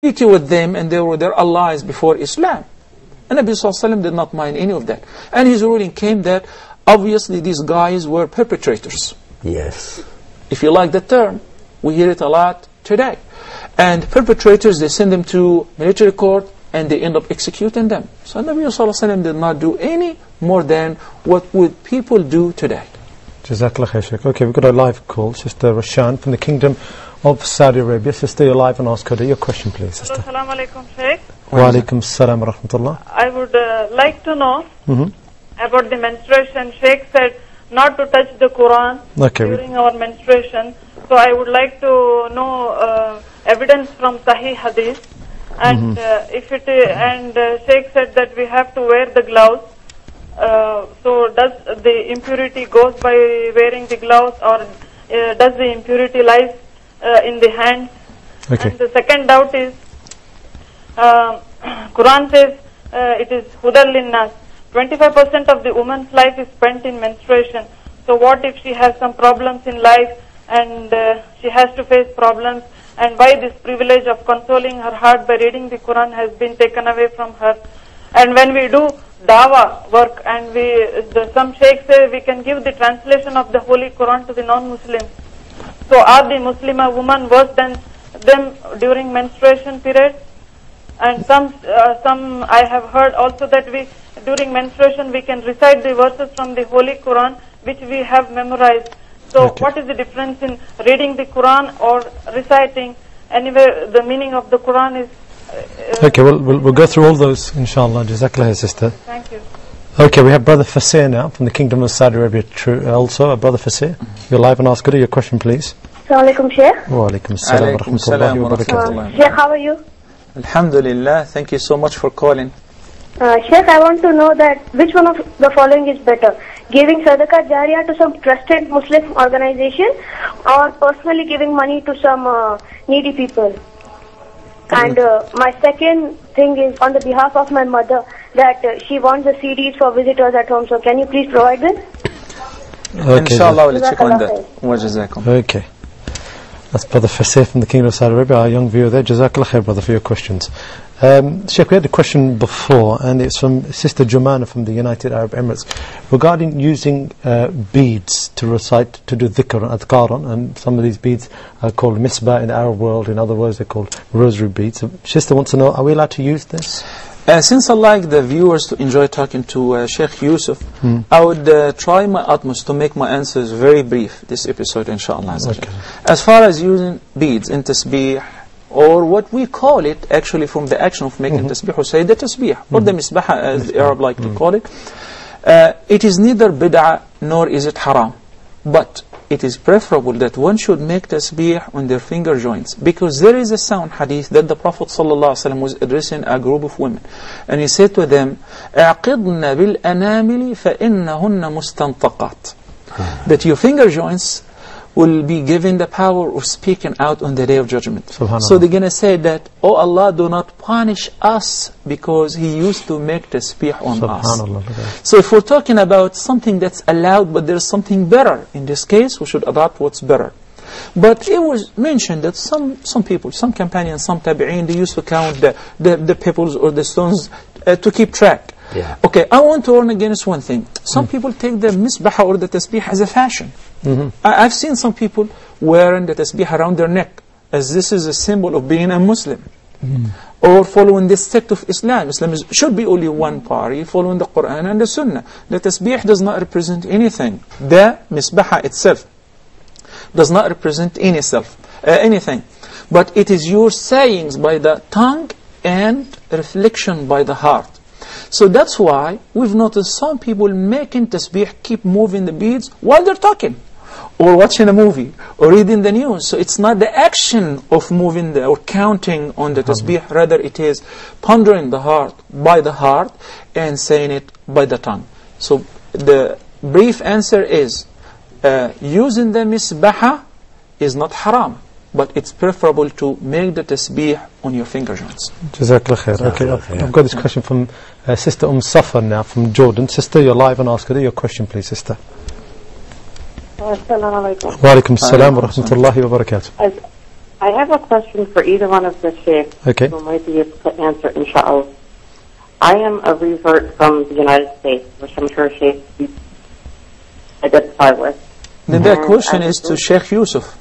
with them, and they were their allies before Islam. And Nabi Sallallahu Alaihi Wasallam did not mind any of that. And his ruling came that obviously these guys were perpetrators. Yes. If you like the term, we hear it a lot today. And perpetrators, they send them to military court and they end up executing them. So Nabi Sallallahu Alaihi Wasallam did not do any more than what would people do today. Jazakallah khair, Shaykh. Okay, we've got a live call. Sister Rashan from the Kingdom of Saudi Arabia. Sister, you're live and ask her your question, please. Sister. Assalamu alaikum, Shaykh. Wa alaikum assalam wa rahmatullah. I would like to know about the menstruation. Shaykh said not to touch the Quran during our menstruation. So I would like to know evidence from Sahih Hadith. And if it and Shaykh said that we have to wear the gloves. So does the impurity goes by wearing the gloves, or does the impurity lies in the hands? Okay. And the second doubt is, Quran says it is hudal linnas. 25% of the woman's life is spent in menstruation. So what if she has some problems in life and she has to face problems, and why this privilege of consoling her heart by reading the Quran has been taken away from her? And when we do dawa work, and some sheikhs say we can give the translation of the Holy Quran to the non-Muslims. So are the Muslimah women worse than them during menstruation period? And some I have heard also that during menstruation we can recite the verses from the Holy Quran which we have memorized. So what is the difference in reading the Quran or reciting? Anyway, the meaning of the Quran is okay, we'll go through all those, inshallah. Jazakallah, sister. Thank you. Okay, we have Brother Fasir now from the Kingdom of Saudi Arabia. Also, Brother Fasir, you're live and ask her your question, please. Assalamu alaikum, Shaykh. Wa alaikum assalam wa rahmatullahi wa barakatuh. Shaykh, how are you? Alhamdulillah, thank you so much for calling. Shaykh, I want to know that which one of the following is better: giving sadaqah jariyah to some trusted Muslim organization, or personally giving money to some needy people? And my second thing is on the behalf of my mother, that she wants the CDs for visitors at home. So can you please provide this? Okay, inshallah, we'll check on that. Wa jazakum. Okay. That's Brother Fasir from the Kingdom of Saudi Arabia, our young viewer there. Jazakallah khair, brother, for your questions. Sheikh, we had a question before, and it's from Sister Jumana from the United Arab Emirates, regarding using beads to recite, to do dhikr and adhkar on, and some of these beads are called misbah in the Arab world. In other words, they're called rosary beads. So Sister wants to know, are we allowed to use this? Since I like the viewers to enjoy talking to Shaykh Yusuf, I would try my utmost to make my answers very brief this episode, inshallah. Okay. As far as using beads in tasbih, or what we call it actually from the action of making tasbih, or say the tasbih, or the misbah as the Arab like to call it, it is neither bid'ah nor is it haram. But it is preferable that one should make tasbih on their finger joints, because there is a sound hadith that the Prophet ﷺ was addressing a group of women, and he said to them, اعقضن بالأنامل فإنهن مستنطقات, that your finger joints will be given the power of speaking out on the Day of Judgment. So they're going to say that, oh Allah, do not punish us because He used to make tasbih on us. So if we're talking about something that's allowed but there's something better, in this case we should adopt what's better. But it was mentioned that some people, some companions, some tabi'een, they used to count the pebbles or the stones to keep track. Yeah. Okay, I want to warn against one thing. Some people take the misbah or the tasbih as a fashion. I've seen some people wearing the tasbih around their neck, as this is a symbol of being a Muslim, or following this sect of Islam. Islam should be only one party, following the Quran and the Sunnah. The tasbih does not represent anything. The misbah itself does not represent anything. But it is your sayings by the tongue and reflection by the heart. So that's why we've noticed some people making tasbih, keep moving the beads while they're talking, or watching a movie, or reading the news. So it's not the action of moving or counting on the tasbih, rather it is pondering the heart by the heart and saying it by the tongue. So the brief answer is, using the misbah is not haram, but it's preferable to make the tasbih on your finger joints. Jazakallah khair. Okay, I've got this question from Sister Safar now from Jordan. Sister, you're live and ask her your question, please, Sister. Assalamu alaikum. Wa alaikum assalam wa rahmatullahi wa barakatuh. I have a question for either one of the Shaykh Okay. who might be able to answer, inshallah. I am a revert from the United States, which I'm sure Shaykh identify with. Then that question is to Sheikh Yusuf.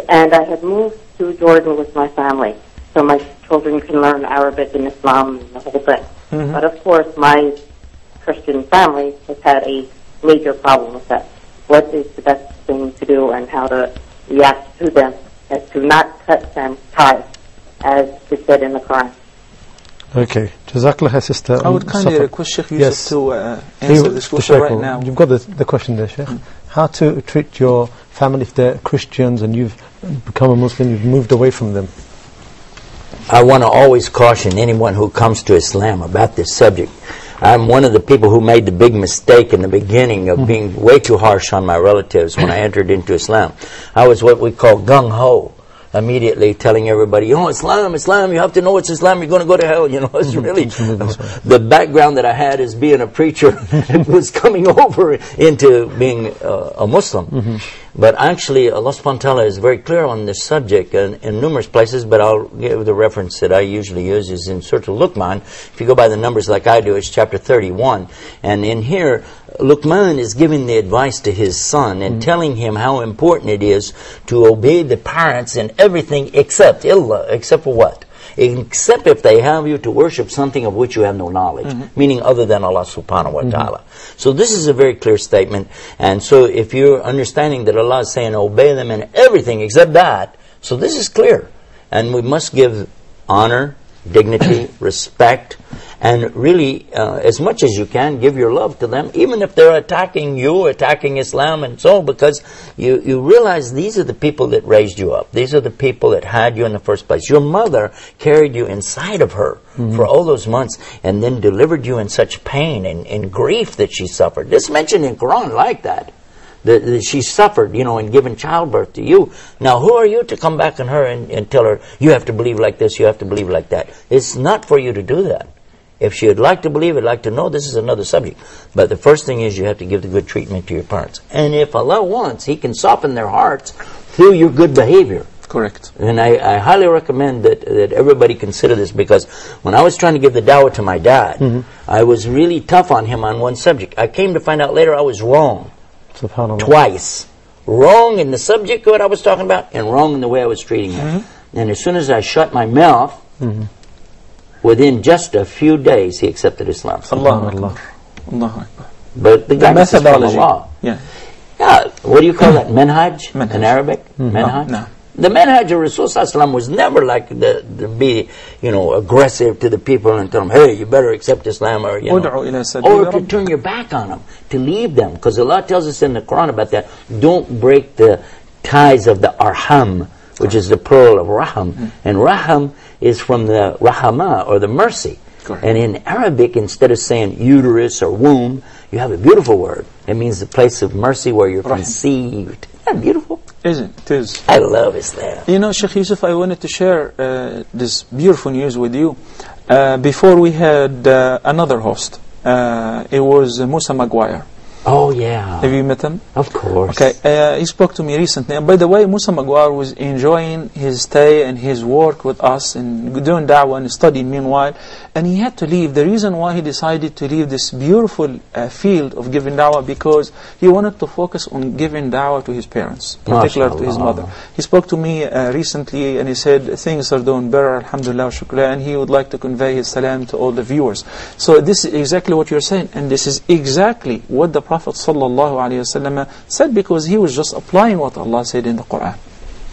And I had moved to Jordan with my family, so my children can learn Arabic and Islam and the whole thing. But of course, my Christian family has had a major problem with that. What is the best thing to do and how to react to them as to not cut them ties, as is said in the Quran? Okay. Jazakallah, sister. I would kindly Safa. request Sheikh Yusuf Yes. to answer this question right now. You've got the question there, Sheikh. How to treat your family if they're Christians and you've become a Muslim, you've moved away from them? I want to always caution anyone who comes to Islam about this subject. I'm one of the people who made the big mistake in the beginning of being way too harsh on my relatives when I entered into Islam. I was what we call gung-ho, immediately telling everybody, Islam, you have to know it's Islam, you're going to go to hell. It's really the background that I had as being a preacher was coming over into being a Muslim. But actually, Allah subhanahu wa ta'ala is very clear on this subject in numerous places, but I'll give the reference that I usually use is in Surah Luqman. If you go by the numbers like I do, it's chapter 31. And in here, Luqman is giving the advice to his son and telling him how important it is to obey the parents in everything except for what? Except if they have you to worship something of which you have no knowledge, meaning other than Allah subhanahu wa ta'ala. So this is a very clear statement, and so if you're understanding that Allah is saying obey them in everything except that, so this is clear, and we must give honor, dignity, respect, and really, as much as you can, give your love to them, even if they're attacking you, attacking Islam and so on, because you realize these are the people that raised you up. These are the people that had you in the first place. Your mother carried you inside of her for all those months and then delivered you in such pain and grief that she suffered. This mentioned in Quran like that. That she suffered, in giving childbirth to you. Now, who are you to come back on her and tell her, you have to believe like this, you have to believe like that? It's not for you to do that. If she would like to believe, would like to know, this is another subject. But the first thing is you have to give the good treatment to your parents. And if Allah wants, He can soften their hearts through your good behavior. Correct. And I highly recommend that everybody consider this, because when I was trying to give the dawah to my dad, I was really tough on him on one subject. I came to find out later I was wrong. SubhanAllah. Twice. Wrong in the subject of what I was talking about, and wrong in the way I was treating him. And as soon as I shut my mouth, within just a few days, he accepted Islam. Allah. Allah. But the guidance is from Allah. Yeah. What do you call that? Manhaj? Manhaj. In Arabic? Manhaj? No. The manhaj of Rasul was never like to be, aggressive to the people and tell them, hey, you better accept Islam, or to turn your back on them, to leave them. Because Allah tells us in the Quran about that, don't break the ties of the arham, which is the plural of raham. And raham is from the rahama, or the mercy. Correct. And in Arabic, instead of saying uterus or womb, you have a beautiful word. It means the place of mercy where you're conceived. Isn't that beautiful? Isn't it? It is. I love Islam. Sheikh Yusuf, I wanted to share this beautiful news with you. Before we had another host. It was Musa Maguire. Oh, yeah. Have you met him? Of course. Okay, he spoke to me recently. And by the way, Musa Maguire was enjoying his stay and his work with us and doing da'wah and studying meanwhile. And he had to leave. The reason why he decided to leave this beautiful field of giving da'wah, because he wanted to focus on giving da'wah to his parents, particularly to his mother. He spoke to me recently and he said things are doing better, alhamdulillah, shukla, and he would like to convey his salam to all the viewers. So this is exactly what you're saying, and this is exactly what the Prophet ﷺ said, because he was just applying what Allah said in the Quran.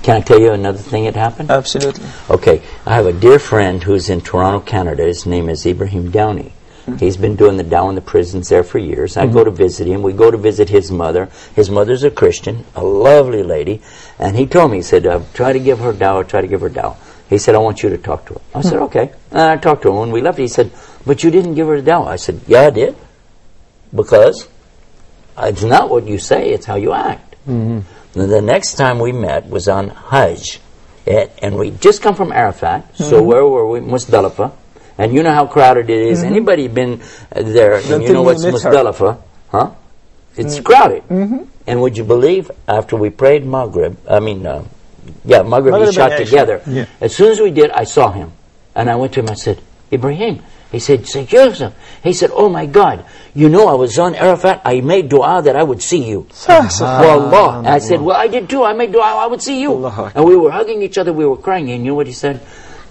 Can I tell you another thing that happened? Absolutely. Okay, I have a dear friend who's in Toronto, Canada. His name is Ibrahim Downey. He's been doing the dawah in the prisons there for years. I go to visit him. We go to visit his mother. His mother's a Christian, a lovely lady. And he told me, he said, try to give her dawah, try to give her dawah. He said, I want you to talk to her. I said, okay. And I talked to him. When we left, he said, but you didn't give her the dawah. I said, yeah, I did. Because it's not what you say, it's how you act. The next time we met was on Hajj. And we just come from Arafat. So where were we? Muzdalifah. And you know how crowded it is. Anybody been there, and you know what's Muzdalifah? Huh? It's crowded. And would you believe, after we prayed Maghrib Isha and Isha. together. Yeah. As soon as we did, I saw him. And I went to him, I said, Ibrahim. He said, Yusuf. He said, oh my God, you know I was on Arafat, I made dua that I would see you. Wallah. I said, well, I did too. I made dua I would see you. And we were hugging each other, we were crying. And you know what he said?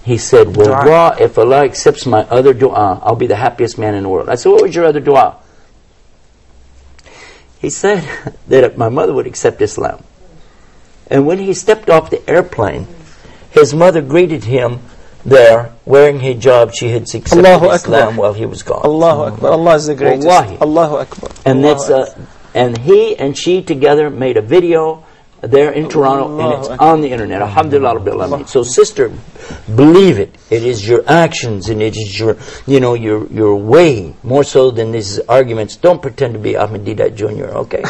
He said, Wallah, if Allah accepts my other dua, I'll be the happiest man in the world. I said, what was your other dua? He said that my mother would accept Islam. And when he stepped off the airplane, his mother greeted him there, wearing hijab. She had accepted Islam while he was gone. Allahu Akbar. Allah is the greatest. Wallahi. Allahu Akbar. And and he and she together made a video there in Toronto, and it's on the internet. Alhamdulillah Rabbil Alameen. So sister, believe it. It is your actions, and it is your, your way, more so than these arguments. Don't pretend to be Ahmed Didat Jr., okay?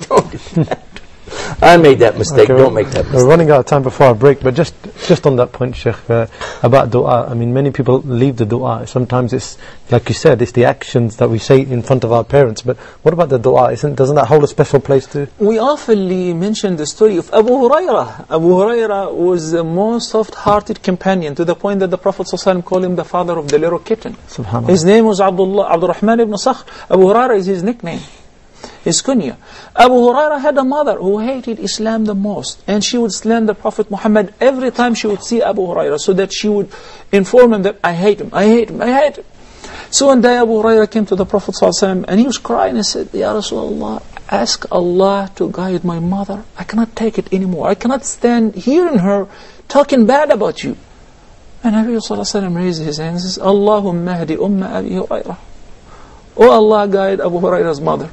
Don't do that. I made that mistake. Okay, Don't make that mistake. We're running out of time before our break, but just on that point, Shaykh, about dua. I mean, many people leave the dua. Sometimes it's, like you said, it's the actions that we say in front of our parents. But what about the dua? Doesn't that hold a special place too? We often mention the story of Abu Hurairah. Abu Hurairah was the most soft-hearted companion, to the point that the Prophet ﷺ called him the father of the little kitten. Subhanallah. His name was Abdurrahman ibn Sakhr. Abu Hurairah is his nickname, his kunya. Abu Hurairah had a mother who hated Islam the most, and she would slander Prophet Muhammad every time she would see Abu Hurairah, so that she would inform him that I hate him, I hate him, I hate him. So one day Abu Hurairah came to the Prophet ﷺ, and he was crying and said, Ya Rasulullah, ask Allah to guide my mother. I cannot take it anymore. I cannot stand hearing her talking bad about you. And Nabi ﷺ raised his hands and says, Allahumma hadi umma Abi Hurairah. Oh Allah, guide Abu Hurairah's mother.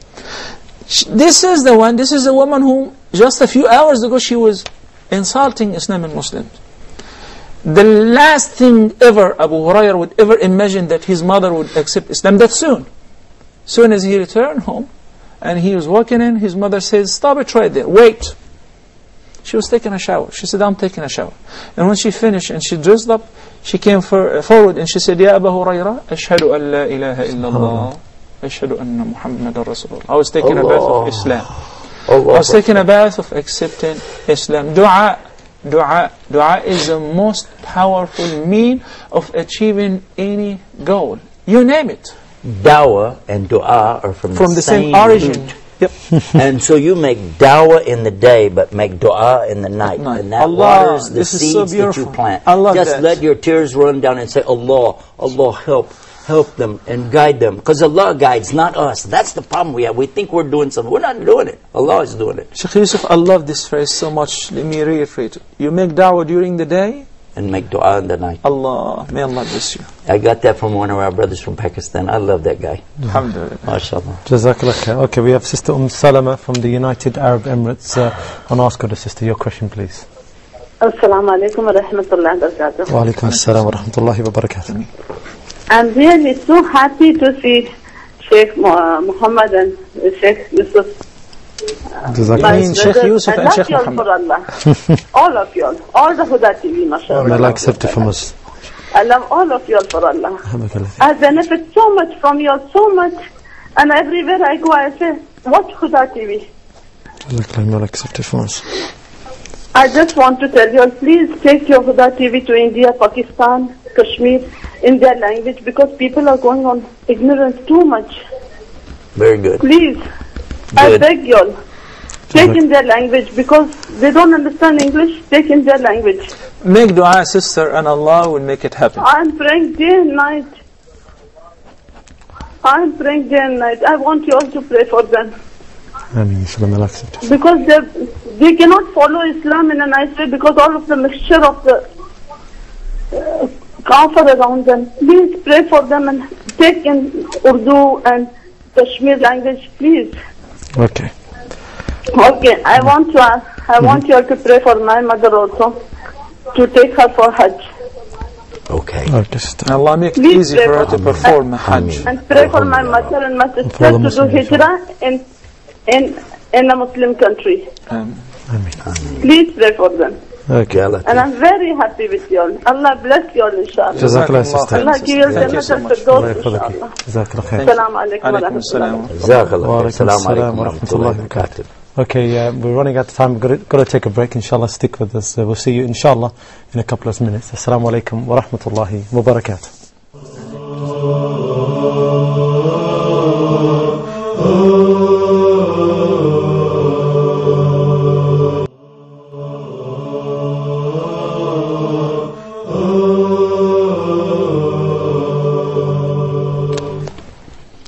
This is a woman who just a few hours ago she was insulting Islam and Muslims. The last thing ever Abu Hurairah would ever imagine that his mother would accept Islam that soon. Soon as he returned home and he was walking in, his mother says, stop it right there, wait. She was taking a shower. She said, I'm taking a shower. And when she finished and she dressed up, she came forward and she said, Ya Abu Hurairah, ashhadu an la ilaha illallah. Ashhadu anna Muhammadan Rasulullah. I was taking a bath of Islam. I was taking a bath of accepting Islam. Dua is the most powerful means of achieving any goal. You name it. Dawah and dua are from the same origin. Yep. And so you make dawah in the day, but make dua in the night. And that waters the seeds that you plant. Just let your tears run down and say, Allah, Allah, help them and guide them. Because Allah guides, not us. That's the problem we have. We think we're doing something. We're not doing it. Allah is doing it. Shaykh Yusuf, I love this phrase so much. Let me reiterate it. You make da'wah during the day and make dua in the night. Allah, may Allah bless you. I got that from one of our brothers from Pakistan. I love that guy. Alhamdulillah. MashaAllah. Jazakallah khair. Okay, we have Sister Salama from the United Arab Emirates. On Ask God, sister, your question please. Assalamu alaikum wa rahmatullahi wa barakatuh. Wa alaikum assalam wa rahmatullahi wa barakatuh. I'm really so happy to see Sheikh Muhammad and Sheikh Yusuf. Sheikh Yusuf and Sheikh Muhammad. For Allah. All of you all. All the Huda TV, mashallah. May Allah accept it from us. I love all of you all for Allah. I benefit so much from you all, so much. And everywhere I go, I say, watch Huda TV. May Allah accept it from us. I just want to tell you all, please take your Huda TV to India, Pakistan, Kashmir, in their language, because people are going on ignorance too much. Very good. Please, I beg you all, take in their language, because they don't understand English, take in their language. Make dua, sister, and Allah will make it happen. I'm praying day and night. I'm praying day and night. I want you all to pray for them. Because they cannot follow Islam in a nice way, because all of the mixture of the kafir around them. Please pray for them and take in Urdu and Kashmir language, please. Okay. Okay, I want you all to pray for my mother also, to take her for Hajj. Okay. Allah make it easy for her to perform Hajj. And pray for my mother and my sister to do hijrah in a Muslim country. Please pray for them. Okay. And I'm very happy with you all. Allah bless you all, inshallah. Jazakallah, sister. Allah give you Jannat al-Firdaus, inshallah. Jazakallah khair. Assalamu alaikum wa rahmatullah. Jazakallah. Assalamu alaikum wa rahmatullahi wa barakatuh. Okay, we're running out of time. We've got to take a break. Inshallah, stick with us. We'll see you, inshallah, in a couple of minutes. Assalamu alaikum wa rahmatullahi wa barakatuh.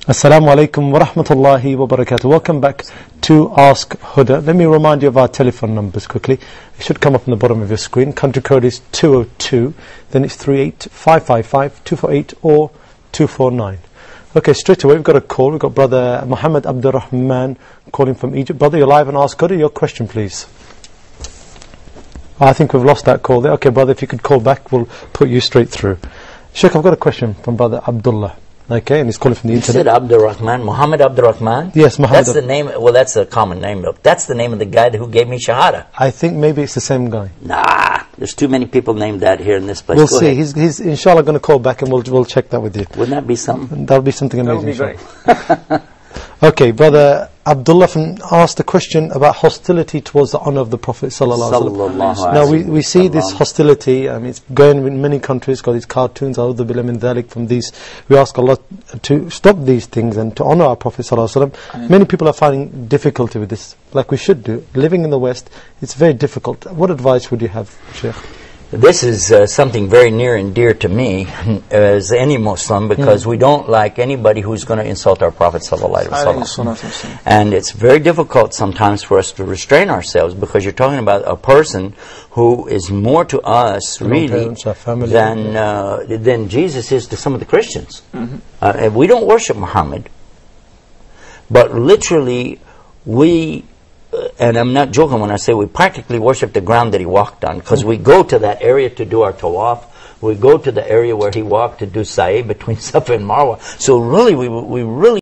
Assalamu alaikum wa rahmatullahi wa barakatuh. Welcome back to Ask Huda. Let me remind you of our telephone numbers quickly. It should come up on the bottom of your screen. Country code is 202, then it's 38555, 248 or 249. Okay, straight away we've got a call. We've got Brother Muhammad Abdurrahman calling from Egypt. Brother, you're live on Ask Huda. Your question, please. I think we've lost that call there. Okay, brother, if you could call back, we'll put you straight through. Sheikh, I've got a question from Brother Abdullah. Okay, and he's calling from the internet. You said Abdurrahman, Muhammad Abdurrahman? Yes, Muhammad. That's the name, well, that's a common name. That's the name of the guy who gave me Shahada. I think maybe it's the same guy. Nah, there's too many people named that here in this place. We'll see. He's inshallah going to call back and we'll check that with you. Wouldn't that be something? That'll be something amazing. That would be great. Okay, Brother Abdullah asked a question about hostility towards the honor of the Prophet sallallahu alaihi wasallam. Now we see this hostility. I mean, it's going in many countries. Got these cartoons. A'udhu billahi min dhalik. From these, we ask Allah to stop these things and to honor our Prophet sallallahu alaihi wasallam. Many people are finding difficulty with this, like we should do. Living in the West, it's very difficult. What advice would you have, Shaykh? This is something very near and dear to me as any Muslim, because we don't like anybody who's going to insult our Prophet ﷺ. And it's very difficult sometimes for us to restrain ourselves, because you're talking about a person who is more to us really than Jesus is to some of the Christians. And we don't worship Muhammad, but literally we... and I'm not joking when I say we practically worship the ground that he walked on, because we go to that area to do our tawaf. We go to the area where he walked to do sa'i between Safa and Marwa. So really, we really